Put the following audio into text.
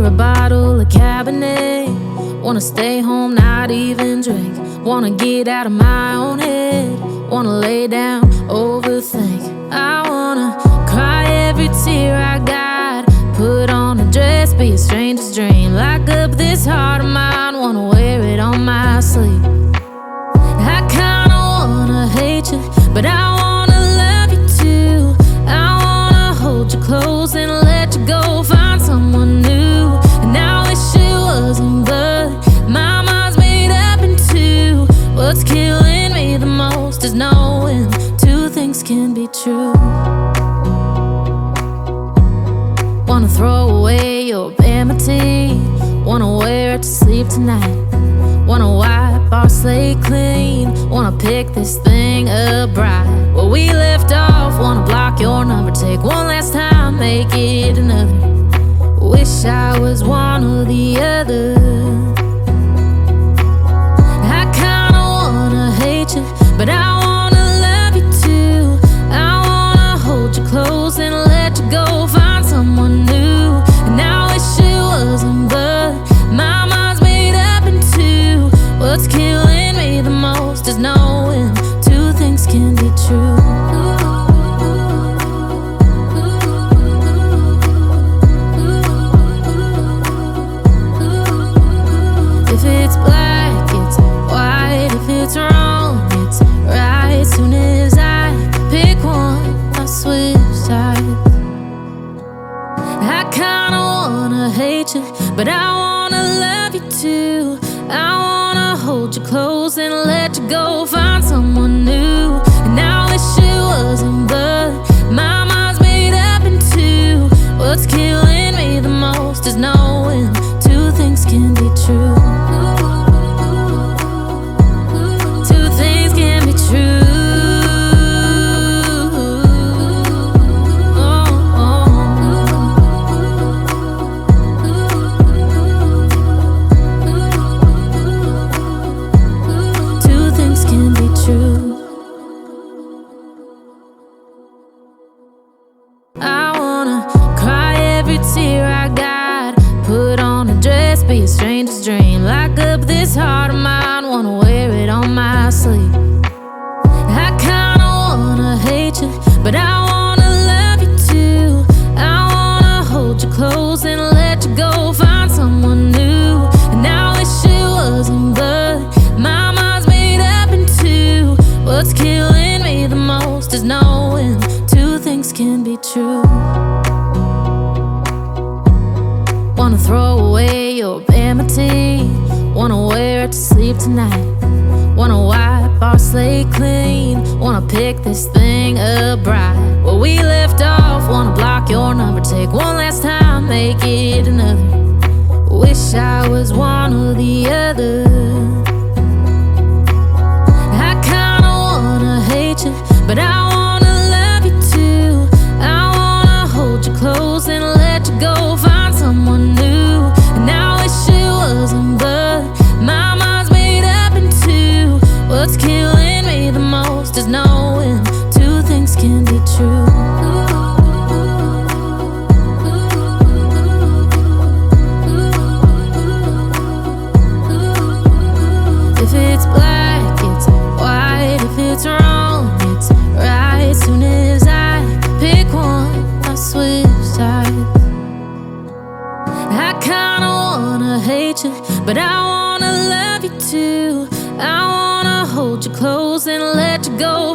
clear a bottle of Cabernet. Wanna stay home, not even drink. Wanna get out of my own head. Wanna lay down, overthink. I wanna cry every tear I got. Put on a dress, be a stranger's dream. Lock up this heart of mine, wanna wear it on my sleeve. I kinda wanna hate you, but I wanna love you too. I wanna hold you close and let you go. Find someone new, and I wish it wasn't, but my mind's made up in two. What's killing me the most is knowing two things can be true. Wanna throw away your vanity. Wanna wear it to sleep tonight. Wanna wipe our slate clean. Wanna pick this thing up right where we left off. Wanna block your number, take one last time, make it another. Wish I was one or the other. I kinda wanna hate you, but I wanna love you too. I wanna hold you close and let you go. Find someone new, and I wish it wasn't, but my mind's made up in two. What's killing me the most is knowing two things can be true. If it's black, it's white. If it's wrong, it's right. Soon as I pick one, I switch sides. I kinda wanna hate you, but I wanna love you too. I wanna hold you close and let you go. Find someone new, and I wish it wasn't, but my mind's made up in two. What's killing me the most is knowing two things can be true. Two things can be true. I wanna cry every tear I got. Put on a dress, be a stranger's dream. Lock up this heart of mine, wanna wear it on my sleeve. I kinda wanna hate you, but I wanna love you too. I wanna hold you close and let you go. Find someone new, and I wish it wasn't, but my mind's made up in two. What's killing me the most is knowing two things can be true. Wanna throw away your vanity. Wanna wear it to sleep tonight. Wanna wipe our slate clean. Wanna pick this thing up right where we left off. Wanna block your number, take one last time, make it another. Wish I was one or the other. I kinda wanna hate you, but I wanna love you too. I wanna hold you close and let you go. Find someone new, and I wish it wasn't, but my mind's made up in two. What's killing me the most is knowing two things can be true. If it's black, it's white. If it's wrong, it's right. Soon as I pick one, I switch sides. I kinda wanna hate you, but I wanna love you too. I wanna hold you close and let you go.